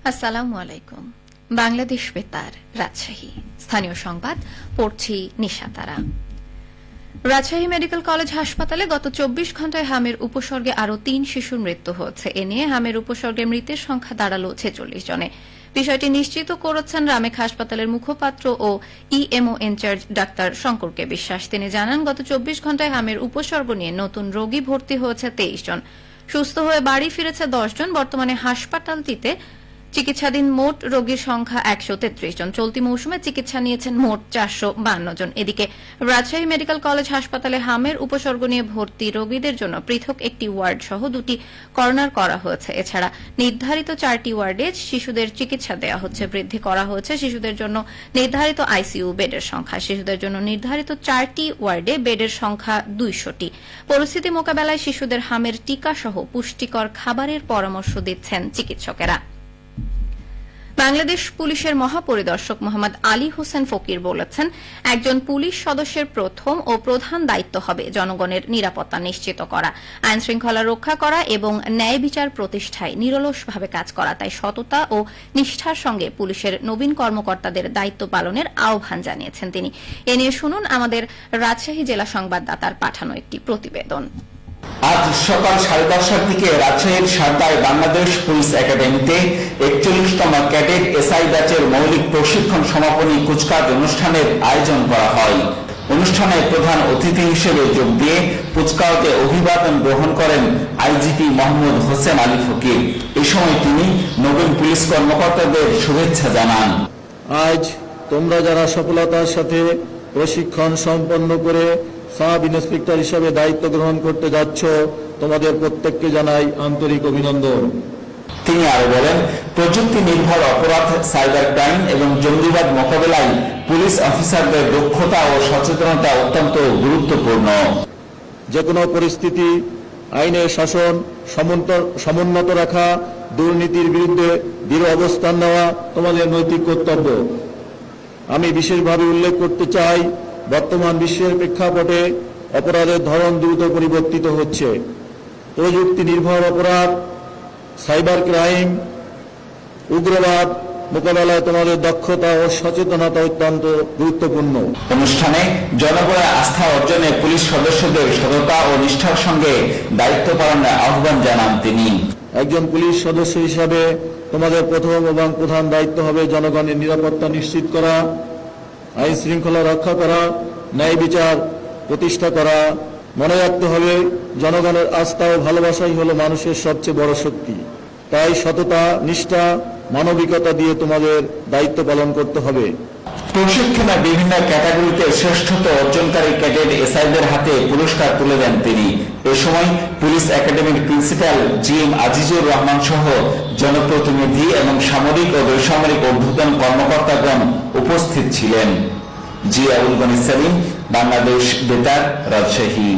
আসসালামু আলাইকুম। বাংলাদেশ বেতার, রাজশাহী। স্থানীয় সংবাদ পড়ছি নিশা তারা। রাজশাহী মেডিকেল কলেজ হাসপাতালে গত ২৪ ঘণ্টায় হামের উপসর্গে আরও ৩ শিশুর মৃত্যু হয়েছে। এ নিয়ে হামের উপসর্গে মৃতের সংখ্যা দাঁড়াল ৪৬ জনে। বিষয়টি নিশ্চিত করেছেন রামেক হাসপাতালের মুখপাত্র ও ইএমও ইনচার্জ ডাক্তার শঙ্করকে বিশ্বাস। তিনি জানান, গত ২৪ ঘণ্টায় হামের উপসর্গ নিয়ে নতুন রোগী ভর্তি হয়েছে ২৩ জন। সুস্থ হয়ে বাড়ি ফিরেছে ১০ জন। বর্তমানে হাসপাতালটিতে চিকিৎসাধীন মোট রোগীর সংখ্যা ১৩৩ জন। চলতি মৌসুমে চিকিৎসা নিয়েছেন মোট ৪৫২ জন। এদিকে রাজশাহী মেডিকেল কলেজ হাসপাতালে হামের উপসর্গ নিয়ে ভর্তি রোগীদের জন্য পৃথক একটি ওয়ার্ড সহ ২টি কর্নার করা হয়েছে। এছাড়া নির্ধারিত ৪টি ওয়ার্ডে শিশুদের চিকিৎসা দেওয়া হচ্ছে। বৃদ্ধি করা হয়েছে শিশুদের জন্য নির্ধারিত আইসিইউ বেডের সংখ্যা। শিশুদের জন্য নির্ধারিত ৪টি ওয়ার্ডে বেডের সংখ্যা ২০০টি। পরিস্থিতি মোকাবেলায় শিশুদের হামের টিকা সহ পুষ্টিকর খাবারের পরামর্শ দিচ্ছেন চিকিৎসকেরা। বাংলাদেশ পুলিশের মহাপরিদর্শক মোহাম্মদ আলী হোসেন ফকির বলেছেন, একজন পুলিশ সদস্যের প্রথম ও প্রধান দায়িত্ব হবে জনগণের নিরাপত্তা নিশ্চিত করা, আইনশৃঙ্খলা রক্ষা করা এবং ন্যায় বিচার প্রতিষ্ঠায় নিরলসভাবে কাজ করা। তাই সততা ও নিষ্ঠার সঙ্গে পুলিশের নবীন কর্মকর্তাদের দায়িত্ব পালনের আহ্বান জানিয়েছেন তিনি। এ নিয়ে শুনুন আমাদের রাজশাহী জেলা সংবাদদাতার পাঠানো একটি প্রতিবেদন। আজ সকাল 10:30টার দিকে রাজশাহীর সারদায় বাংলাদেশ পুলিশ একাডেমিতে ৪১তম ক্যাডেট এসআই ব্যাচের মৌলিক প্রশিক্ষণ সমাপনী কুচকাওয়াজ অনুষ্ঠানের আয়োজন করা হয়। অনুষ্ঠানে প্রধান অতিথি হিসেবে যোগ দিয়ে কুচকাওয়াজে অভিবাদন গ্রহণ করেন আইজিপি মোহাম্মদ হোসেন আলী ফকির। এই সময় তিনি নবীন পুলিশ কর্মকর্তাদের শুভেচ্ছা জানান। আজ তোমরা যারা সফলতার সাথে প্রশিক্ষণ সম্পন্ন করে সাব ইন্সপেক্টর হিসেবে দায়িত্ব গ্রহণ করতে যাচ্ছ, তোমাদের প্রত্যেককে জানাই আন্তরিক অভিনন্দন। তিনি আরো বলেন, প্রযুক্তি নির্ভর অপরাধ, সাইবার ক্রাইম এবং জঙ্গিবাদ মোকাবেলায় পুলিশ অফিসারদের দক্ষতা ও সচেতনতা অত্যন্ত গুরুত্বপূর্ণ। যে কোনো পরিস্থিতি আইনের শাসন সমুন্নত রাখা, দুর্নীতির বিরুদ্ধে দৃঢ় অবস্থান নেওয়া তোমাদের নৈতিক কর্তব্য। আমি বিশেষভাবে উল্লেখ করতে চাই, বর্তমান বিশ্বের প্রেক্ষাপটে অপরাধের ধরন দ্রুত পরিবর্তিত হচ্ছে। প্রযুক্তি নির্ভর অপরাধ, সাইবার ক্রাইম, উগ্রবাদ মোকাবেলায় তোমাদের দক্ষতা ও সচেতনতা অত্যন্ত গুরুত্বপূর্ণ। অনুষ্ঠানে জনগণের আস্থা অর্জনে পুলিশ সদস্যদের সততা ও নিষ্ঠার সঙ্গে দায়িত্ব পালনের আহ্বান জানান তিনি। একজন পুলিশ সদস্য হিসাবে তোমাদের প্রথম এবং প্রধান দায়িত্ব হবে জনগণের নিরাপত্তা নিশ্চিত করা, আইন শৃঙ্খলা রক্ষা করা, ন্যায় বিচার প্রতিষ্ঠা করা। মনে রাখতে হবে, জনগণের আস্থা ও ভালোবাসাই হলো মানুষের সবচেয়ে বড় শক্তি। তাই সততা, নিষ্ঠা, মানবিকতা দিয়ে তোমাদের দায়িত্ব পালন করতে হবে। প্রশিক্ষণে বিভিন্ন ক্যাটাগরিতে শ্রেষ্ঠত্ব অর্জনকারী ক্যাডেট এসআইদের হাতে পুরস্কার তুলে দেন তিনি। এ সময় পুলিশ একাডেমির প্রিন্সিপাল জিএম আজিজুর রহমান সহ জনপ্রতিনিধি এবং সামরিক ও বেসামরিক ঊর্ধ্বতন কর্মকর্তাগণ উপস্থিত ছিলেন। জিয়াউল গনি সেলিম, বাংলাদেশ বেতার, রাজশাহী।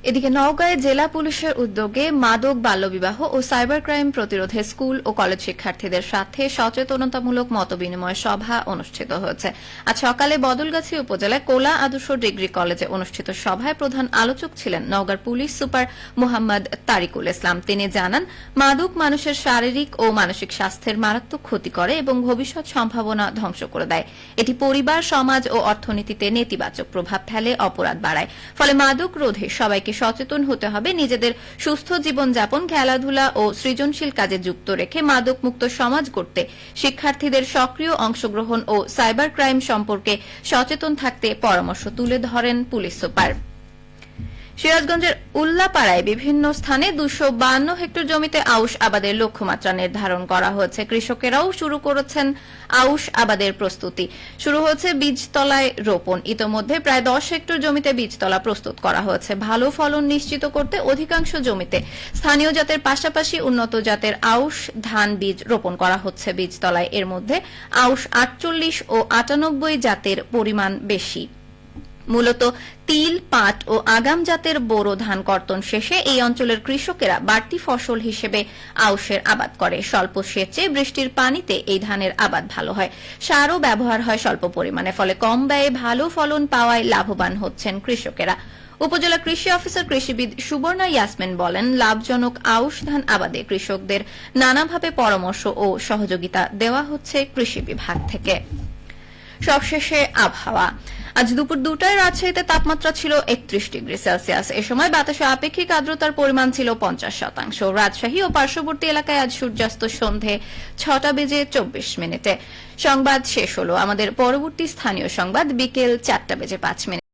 এদিকে নওগাঁয় জেলা পুলিশের উদ্যোগে মাদক, বাল্যবিবাহ ও সাইবার ক্রাইম প্রতিরোধে স্কুল ও কলেজ শিক্ষার্থীদের সাথে সচেতনতামূলক মতবিনিময় সভা অনুষ্ঠিত হয়েছে। আজ সকালে বদলগাছী উপজেলায় কোলা আদর্শ ডিগ্রি কলেজে অনুষ্ঠিত সভায় প্রধান আলোচক ছিলেন নওগাঁর পুলিশ সুপার মোহাম্মদ তারিকুল ইসলাম। তিনি জানান, মাদক মানুষের শারীরিক ও মানসিক স্বাস্থ্যের মারাত্মক ক্ষতি করে এবং ভবিষ্যৎ সম্ভাবনা ধ্বংস করে দেয়। এটি পরিবার, সমাজ ও অর্থনীতিতে নেতিবাচক প্রভাব ফেলে, অপরাধ বাড়ায়। ফলে মাদক রোধে সবাইকে সচেতন হতে হবে। নিজেদের সুস্থ জীবনযাপন, খেলাধুলা ও সৃজনশীল কাজে যুক্ত রেখে মাদক মুক্ত সমাজ গড়তে শিক্ষার্থীদের সক্রিয় অংশগ্রহণ ও সাইবার ক্রাইম সম্পর্কে সচেতন থাকতে পরামর্শ তুলে ধরেন পুলিশ সুপার। সিরাজগঞ্জের উল্লাপাড়ায় বিভিন্ন স্থানে ২৫২ হেক্টর জমিতে আউশ আবাদের লক্ষ্যমাত্রা নির্ধারণ করা হয়েছে। কৃষকেরাও শুরু করেছেন আউশ আবাদের প্রস্তুতি। শুরু হয়েছে বীজতলায় রোপণ। ইতোমধ্যে প্রায় ১০ হেক্টর জমিতে বীজতলা প্রস্তুত করা হয়েছে। ভালো ফলন নিশ্চিত করতে অধিকাংশ জমিতে স্থানীয় জাতের পাশাপাশি উন্নত জাতের আউশ ধান বীজ রোপণ করা হচ্ছে বীজতলায়। এর মধ্যে আউশ ৪৮ ও ৯৮ জাতের পরিমাণ বেশি। মূলত তিল, পাট ও আগাম জাতের বোরো ধান কর্তন শেষে এই অঞ্চলের কৃষকেরা বাড়তি ফসল হিসেবে আউশের আবাদ করে। স্বল্প সেচে বৃষ্টির পানিতে এই ধানের আবাদ ভালো হয়। সারও ব্যবহার হয় স্বল্প পরিমাণে। ফলে কম ব্যয়ে ভালো ফলন পাওয়ায় লাভবান হচ্ছেন কৃষকেরা। উপজেলা কৃষি অফিসার কৃষিবিদ সুবর্ণা ইয়াসমিন বলেন, লাভজনক আউশ ধান আবাদে কৃষকদের নানাভাবে পরামর্শ ও সহযোগিতা দেওয়া হচ্ছে কৃষি বিভাগ থেকে। সবশেষে আবহাওয়া। আজ দুপুর 2টায় রাজশাহীতে তাপমাত্রা ছিল 31 ডিগ্রি সেলসিয়াস। এ সময় বাতাসে আপেক্ষিক আর্দ্রতার পরিমাণ ছিল 50%। রাজশাহী ও পার্শ্ববর্তী এলাকায় আজ সূর্যাস্ত সন্ধে 6:24। সংবাদ শেষ হলো। আমাদের পরবর্তী স্থানীয় সংবাদ বিকেল 4:05।